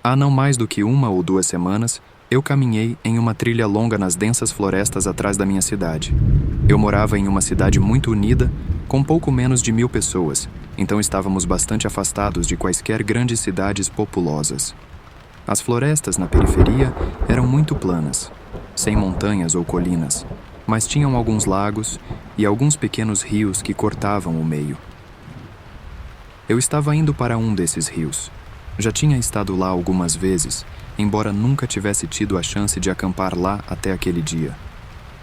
Há não mais do que 1 ou 2 semanas, eu caminhei em uma trilha longa nas densas florestas atrás da minha cidade. Eu morava em uma cidade muito unida, com pouco menos de 1000 pessoas, então estávamos bastante afastados de quaisquer grandes cidades populosas. As florestas na periferia eram muito planas, sem montanhas ou colinas, mas tinham alguns lagos e alguns pequenos rios que cortavam o meio. Eu estava indo para um desses rios. Já tinha estado lá algumas vezes, embora nunca tivesse tido a chance de acampar lá até aquele dia.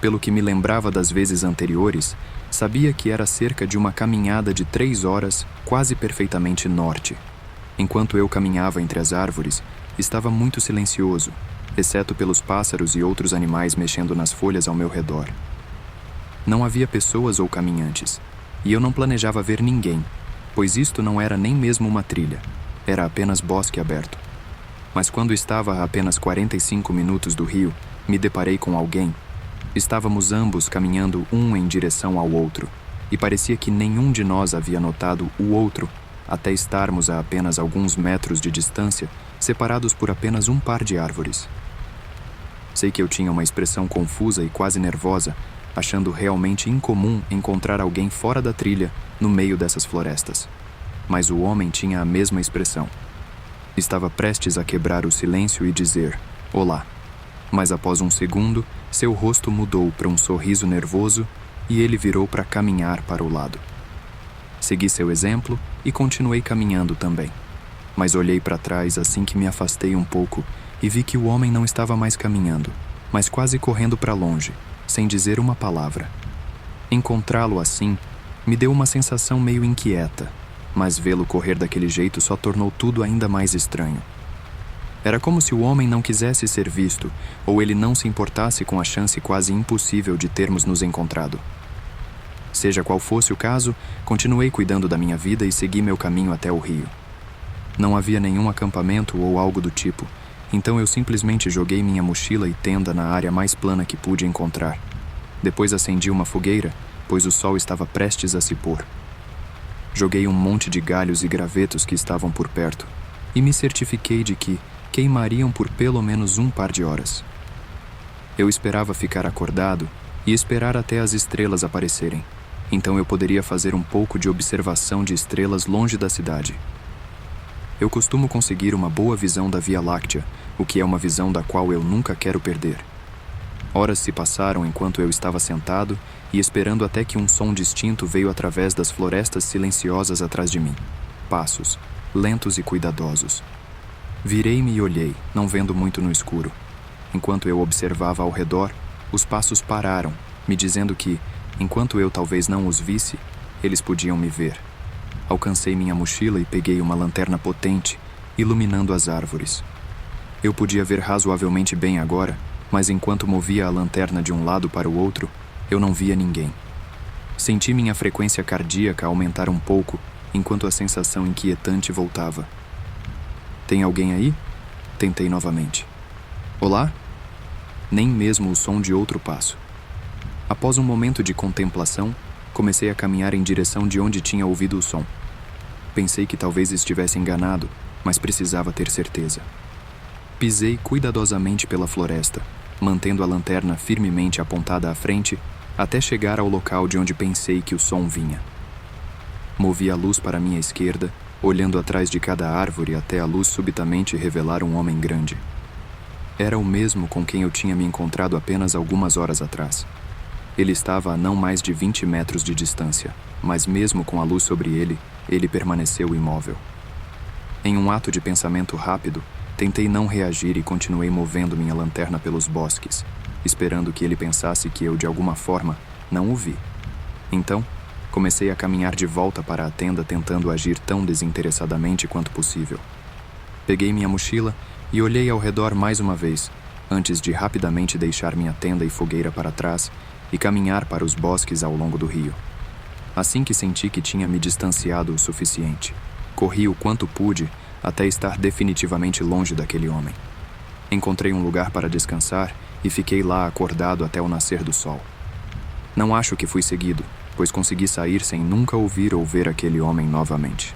Pelo que me lembrava das vezes anteriores, sabia que era cerca de uma caminhada de 3 horas, quase perfeitamente norte. Enquanto eu caminhava entre as árvores, estava muito silencioso, exceto pelos pássaros e outros animais mexendo nas folhas ao meu redor. Não havia pessoas ou caminhantes, e eu não planejava ver ninguém, pois isto não era nem mesmo uma trilha, era apenas bosque aberto. Mas quando estava a apenas 45 minutos do rio, me deparei com alguém. Estávamos ambos caminhando um em direção ao outro, e parecia que nenhum de nós havia notado o outro, até estarmos a apenas alguns metros de distância, separados por apenas um par de árvores. Sei que eu tinha uma expressão confusa e quase nervosa, achando realmente incomum encontrar alguém fora da trilha, no meio dessas florestas. Mas o homem tinha a mesma expressão. Estava prestes a quebrar o silêncio e dizer, olá. Mas após um segundo, seu rosto mudou para um sorriso nervoso e ele virou para caminhar para o lado. Segui seu exemplo e continuei caminhando também. Mas olhei para trás assim que me afastei um pouco e vi que o homem não estava mais caminhando, mas quase correndo para longe, sem dizer uma palavra. Encontrá-lo assim me deu uma sensação meio inquieta, mas vê-lo correr daquele jeito só tornou tudo ainda mais estranho. Era como se o homem não quisesse ser visto, ou ele não se importasse com a chance quase impossível de termos nos encontrado. Seja qual fosse o caso, continuei cuidando da minha vida e segui meu caminho até o rio. Não havia nenhum acampamento ou algo do tipo, então eu simplesmente joguei minha mochila e tenda na área mais plana que pude encontrar. Depois acendi uma fogueira, pois o sol estava prestes a se pôr. Joguei um monte de galhos e gravetos que estavam por perto, e me certifiquei de que queimariam por pelo menos um par de horas. Eu esperava ficar acordado e esperar até as estrelas aparecerem, então eu poderia fazer um pouco de observação de estrelas longe da cidade. Eu costumo conseguir uma boa visão da Via Láctea, o que é uma visão da qual eu nunca quero perder. Horas se passaram enquanto eu estava sentado e esperando até que um som distinto veio através das florestas silenciosas atrás de mim. Passos, lentos e cuidadosos. Virei-me e olhei, não vendo muito no escuro. Enquanto eu observava ao redor, os passos pararam, me dizendo que, enquanto eu talvez não os visse, eles podiam me ver. Alcancei minha mochila e peguei uma lanterna potente, iluminando as árvores. Eu podia ver razoavelmente bem agora, mas enquanto movia a lanterna de um lado para o outro, eu não via ninguém. Senti minha frequência cardíaca aumentar um pouco, enquanto a sensação inquietante voltava. Tem alguém aí? Tentei novamente. Olá? Nem mesmo o som de outro passo. Após um momento de contemplação, comecei a caminhar em direção de onde tinha ouvido o som. Pensei que talvez estivesse enganado, mas precisava ter certeza. Pisei cuidadosamente pela floresta, mantendo a lanterna firmemente apontada à frente, até chegar ao local de onde pensei que o som vinha. Movi a luz para minha esquerda, olhando atrás de cada árvore até a luz subitamente revelar um homem grande. Era o mesmo com quem eu tinha me encontrado apenas algumas horas atrás. Ele estava a não mais de 20 metros de distância, mas mesmo com a luz sobre ele, ele permaneceu imóvel. Em um ato de pensamento rápido, tentei não reagir e continuei movendo minha lanterna pelos bosques, esperando que ele pensasse que eu, de alguma forma, não o vi. Então, comecei a caminhar de volta para a tenda tentando agir tão desinteressadamente quanto possível. Peguei minha mochila e olhei ao redor mais uma vez, antes de rapidamente deixar minha tenda e fogueira para trás e caminhar para os bosques ao longo do rio. Assim que senti que tinha me distanciado o suficiente, corri o quanto pude até estar definitivamente longe daquele homem. Encontrei um lugar para descansar e fiquei lá acordado até o nascer do sol. Não acho que fui seguido, pois consegui sair sem nunca ouvir ou ver aquele homem novamente.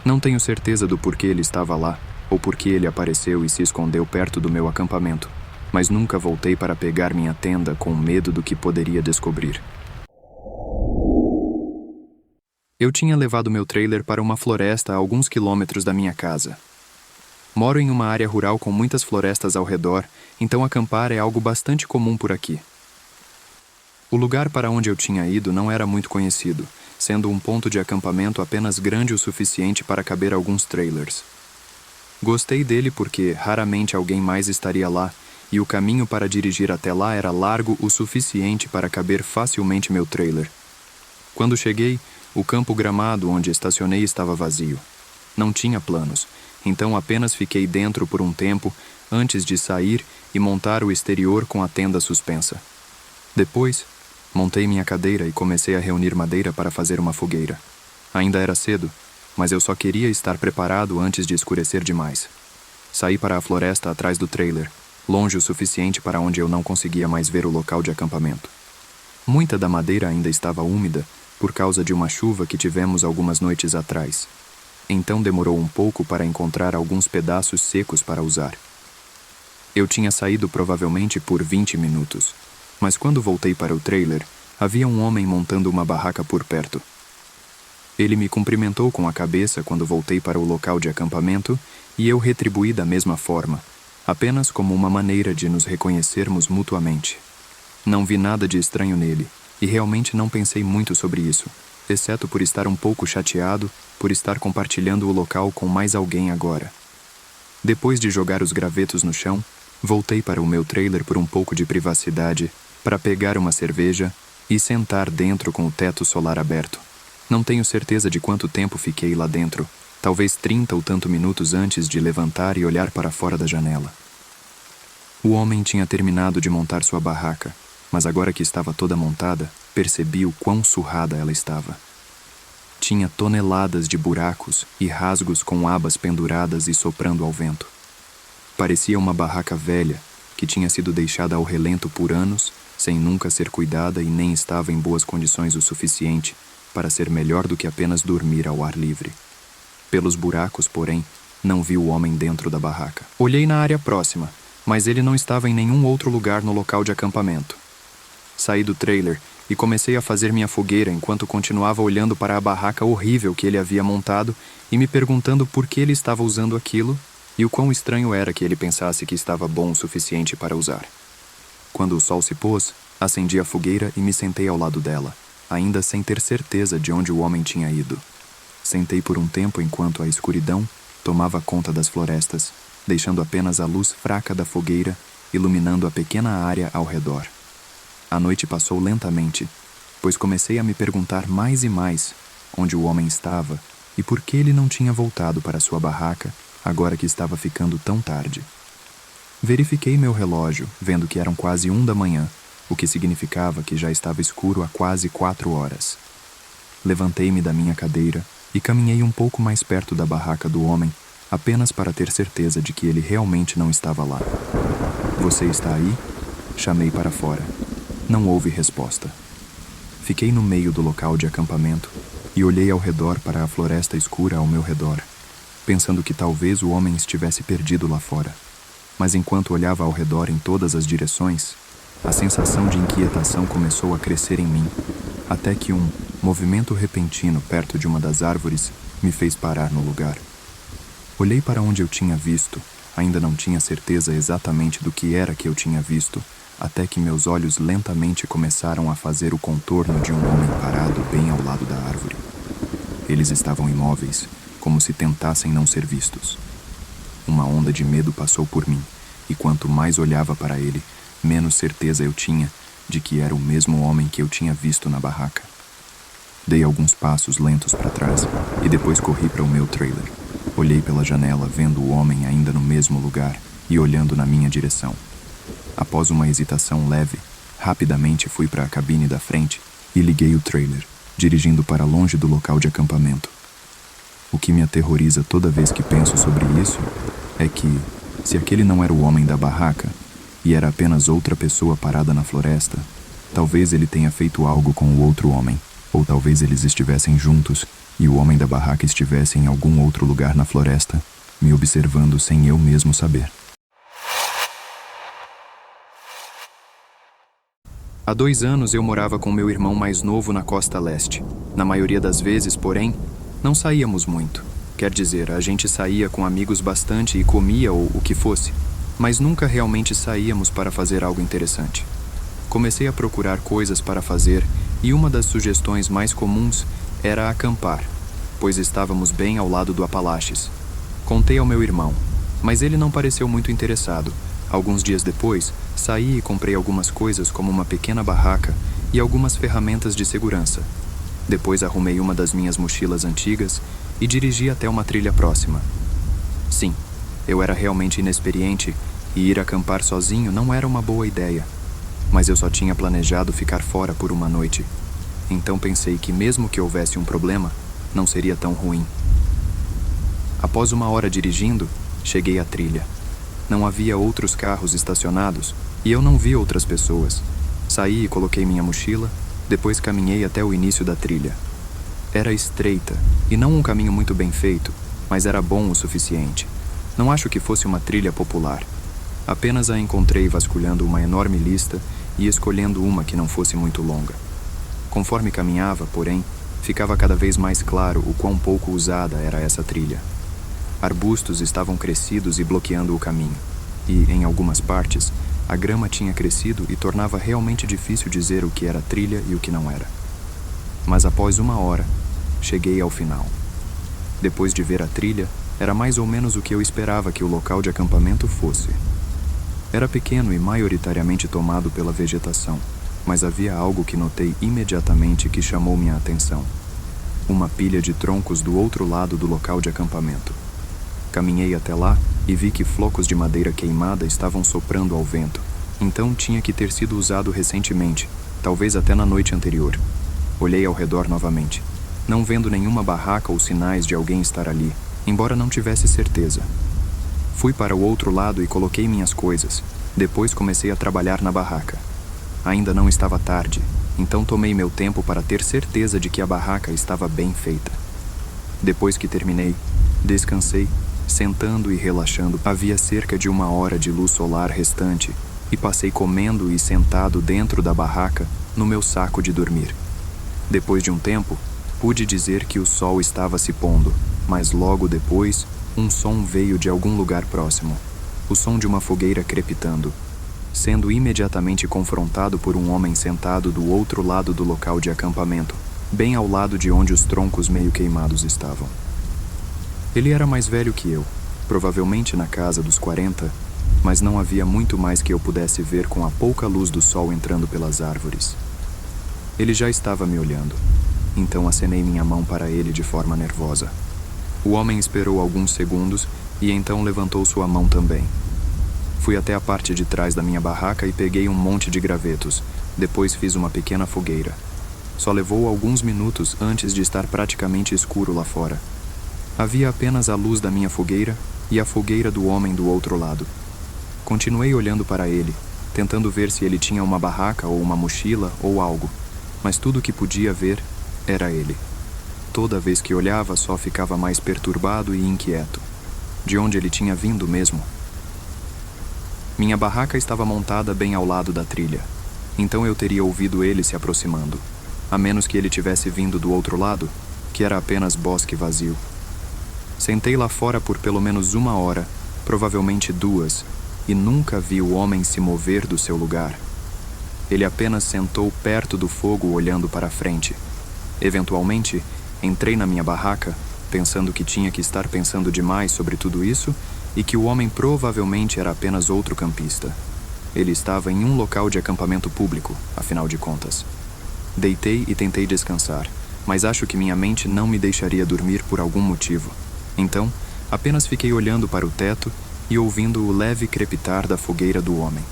Não tenho certeza do porquê ele estava lá, ou porque ele apareceu e se escondeu perto do meu acampamento, mas nunca voltei para pegar minha tenda com medo do que poderia descobrir. Eu tinha levado meu trailer para uma floresta a alguns quilômetros da minha casa. Moro em uma área rural com muitas florestas ao redor, então acampar é algo bastante comum por aqui. O lugar para onde eu tinha ido não era muito conhecido, sendo um ponto de acampamento apenas grande o suficiente para caber alguns trailers. Gostei dele porque raramente alguém mais estaria lá, e o caminho para dirigir até lá era largo o suficiente para caber facilmente meu trailer. Quando cheguei, o campo gramado onde estacionei estava vazio. Não tinha planos, então apenas fiquei dentro por um tempo antes de sair e montar o exterior com a tenda suspensa. Depois, montei minha cadeira e comecei a reunir madeira para fazer uma fogueira. Ainda era cedo, mas eu só queria estar preparado antes de escurecer demais. Saí para a floresta atrás do trailer, longe o suficiente para onde eu não conseguia mais ver o local de acampamento. Muita da madeira ainda estava úmida por causa de uma chuva que tivemos algumas noites atrás. Então demorou um pouco para encontrar alguns pedaços secos para usar. Eu tinha saído provavelmente por 20 minutos, mas quando voltei para o trailer, havia um homem montando uma barraca por perto. Ele me cumprimentou com a cabeça quando voltei para o local de acampamento e eu retribuí da mesma forma, apenas como uma maneira de nos reconhecermos mutuamente. Não vi nada de estranho nele, e realmente não pensei muito sobre isso, exceto por estar um pouco chateado por estar compartilhando o local com mais alguém agora. Depois de jogar os gravetos no chão, voltei para o meu trailer por um pouco de privacidade, para pegar uma cerveja e sentar dentro com o teto solar aberto. Não tenho certeza de quanto tempo fiquei lá dentro, talvez 30 ou tanto minutos antes de levantar e olhar para fora da janela. O homem tinha terminado de montar sua barraca, mas agora que estava toda montada, percebi o quão surrada ela estava. Tinha toneladas de buracos e rasgos com abas penduradas e soprando ao vento. Parecia uma barraca velha, que tinha sido deixada ao relento por anos, sem nunca ser cuidada e nem estava em boas condições o suficiente para ser melhor do que apenas dormir ao ar livre. Pelos buracos, porém, não vi o homem dentro da barraca. Olhei na área próxima, mas ele não estava em nenhum outro lugar no local de acampamento. Saí do trailer e comecei a fazer minha fogueira enquanto continuava olhando para a barraca horrível que ele havia montado e me perguntando por que ele estava usando aquilo e o quão estranho era que ele pensasse que estava bom o suficiente para usar. Quando o sol se pôs, acendi a fogueira e me sentei ao lado dela, ainda sem ter certeza de onde o homem tinha ido. Sentei por um tempo enquanto a escuridão tomava conta das florestas, deixando apenas a luz fraca da fogueira iluminando a pequena área ao redor. A noite passou lentamente, pois comecei a me perguntar mais e mais onde o homem estava e por que ele não tinha voltado para sua barraca agora que estava ficando tão tarde. Verifiquei meu relógio, vendo que eram quase 1 da manhã, o que significava que já estava escuro há quase 4 horas. Levantei-me da minha cadeira e caminhei um pouco mais perto da barraca do homem, apenas para ter certeza de que ele realmente não estava lá. "Você está aí?" Chamei para fora. Não houve resposta. Fiquei no meio do local de acampamento e olhei ao redor para a floresta escura ao meu redor, pensando que talvez o homem estivesse perdido lá fora. Mas enquanto olhava ao redor em todas as direções, a sensação de inquietação começou a crescer em mim, até que um movimento repentino perto de uma das árvores me fez parar no lugar. Olhei para onde eu tinha visto, ainda não tinha certeza exatamente do que era que eu tinha visto, até que meus olhos lentamente começaram a fazer o contorno de um homem parado bem ao lado da árvore. Eles estavam imóveis, como se tentassem não ser vistos. Uma onda de medo passou por mim, e quanto mais olhava para ele, menos certeza eu tinha de que era o mesmo homem que eu tinha visto na barraca. Dei alguns passos lentos para trás, e depois corri para o meu trailer. Olhei pela janela, vendo o homem ainda no mesmo lugar, e olhando na minha direção. Após uma hesitação leve, rapidamente fui para a cabine da frente e liguei o trailer, dirigindo para longe do local de acampamento. O que me aterroriza toda vez que penso sobre isso é que, se aquele não era o homem da barraca, e era apenas outra pessoa parada na floresta, talvez ele tenha feito algo com o outro homem, ou talvez eles estivessem juntos e o homem da barraca estivesse em algum outro lugar na floresta, me observando sem eu mesmo saber. Há 2 anos eu morava com meu irmão mais novo na costa leste. Na maioria das vezes, porém, não saíamos muito. Quer dizer, a gente saía com amigos bastante e comia ou o que fosse, mas nunca realmente saíamos para fazer algo interessante. Comecei a procurar coisas para fazer e uma das sugestões mais comuns era acampar, pois estávamos bem ao lado do Apalaches. Contei ao meu irmão, mas ele não pareceu muito interessado. Alguns dias depois, saí e comprei algumas coisas como uma pequena barraca e algumas ferramentas de segurança. Depois arrumei uma das minhas mochilas antigas e dirigi até uma trilha próxima. Sim, eu era realmente inexperiente e ir acampar sozinho não era uma boa ideia. Mas eu só tinha planejado ficar fora por uma noite. Então pensei que mesmo que houvesse um problema, não seria tão ruim. Após 1 hora dirigindo, cheguei à trilha. Não havia outros carros estacionados e eu não vi outras pessoas. Saí e coloquei minha mochila, depois caminhei até o início da trilha. Era estreita e não um caminho muito bem feito, mas era bom o suficiente. Não acho que fosse uma trilha popular. Apenas a encontrei vasculhando uma enorme lista e escolhendo uma que não fosse muito longa. Conforme caminhava, porém, ficava cada vez mais claro o quão pouco usada era essa trilha. Arbustos estavam crescidos e bloqueando o caminho, e, em algumas partes, a grama tinha crescido e tornava realmente difícil dizer o que era trilha e o que não era. Mas após 1 hora, cheguei ao final. Depois de ver a trilha, era mais ou menos o que eu esperava que o local de acampamento fosse. Era pequeno e maioritariamente tomado pela vegetação, mas havia algo que notei imediatamente que chamou minha atenção. Uma pilha de troncos do outro lado do local de acampamento. Caminhei até lá e vi que flocos de madeira queimada estavam soprando ao vento. Então tinha que ter sido usado recentemente, talvez até na noite anterior. Olhei ao redor novamente, não vendo nenhuma barraca ou sinais de alguém estar ali, embora não tivesse certeza. Fui para o outro lado e coloquei minhas coisas. Depois comecei a trabalhar na barraca. Ainda não estava tarde, então tomei meu tempo para ter certeza de que a barraca estava bem feita. Depois que terminei, descansei, sentando e relaxando. Havia cerca de 1 hora de luz solar restante e passei comendo e sentado dentro da barraca no meu saco de dormir. Depois de um tempo, pude dizer que o sol estava se pondo, mas logo depois, um som veio de algum lugar próximo. O som de uma fogueira crepitando, sendo imediatamente confrontado por um homem sentado do outro lado do local de acampamento, bem ao lado de onde os troncos meio queimados estavam. Ele era mais velho que eu, provavelmente na casa dos 40, mas não havia muito mais que eu pudesse ver com a pouca luz do sol entrando pelas árvores. Ele já estava me olhando, então acenei minha mão para ele de forma nervosa. O homem esperou alguns segundos e então levantou sua mão também. Fui até a parte de trás da minha barraca e peguei um monte de gravetos. Depois fiz uma pequena fogueira. Só levou alguns minutos antes de estar praticamente escuro lá fora. Havia apenas a luz da minha fogueira e a fogueira do homem do outro lado. Continuei olhando para ele, tentando ver se ele tinha uma barraca ou uma mochila ou algo, mas tudo que podia ver era ele. Toda vez que olhava, só ficava mais perturbado e inquieto. De onde ele tinha vindo mesmo? Minha barraca estava montada bem ao lado da trilha, então eu teria ouvido ele se aproximando, a menos que ele tivesse vindo do outro lado, que era apenas bosque vazio. Sentei lá fora por pelo menos 1 hora, provavelmente 2, e nunca vi o homem se mover do seu lugar. Ele apenas sentou perto do fogo olhando para a frente. Eventualmente, entrei na minha barraca, pensando que tinha que estar pensando demais sobre tudo isso e que o homem provavelmente era apenas outro campista. Ele estava em um local de acampamento público, afinal de contas. Deitei e tentei descansar, mas acho que minha mente não me deixaria dormir por algum motivo. Então, apenas fiquei olhando para o teto e ouvindo o leve crepitar da fogueira do homem.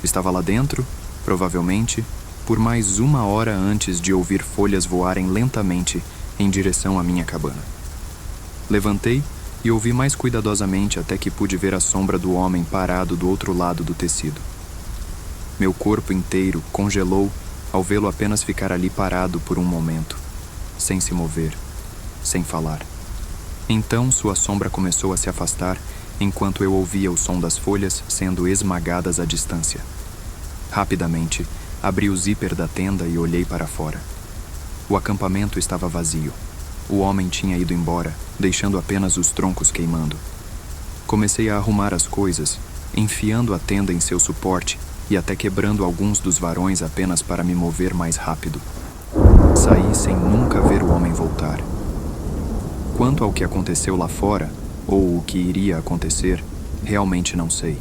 Estava lá dentro, provavelmente, por mais 1 hora antes de ouvir folhas voarem lentamente em direção à minha cabana. Levantei e ouvi mais cuidadosamente até que pude ver a sombra do homem parado do outro lado do tecido. Meu corpo inteiro congelou ao vê-lo apenas ficar ali parado por um momento, sem se mover, sem falar. Então sua sombra começou a se afastar, enquanto eu ouvia o som das folhas sendo esmagadas à distância. Rapidamente, abri o zíper da tenda e olhei para fora. O acampamento estava vazio. O homem tinha ido embora, deixando apenas os troncos queimando. Comecei a arrumar as coisas, enfiando a tenda em seu suporte e até quebrando alguns dos varões apenas para me mover mais rápido. Saí sem nunca ver o homem voltar. Quanto ao que aconteceu lá fora, ou o que iria acontecer, realmente não sei.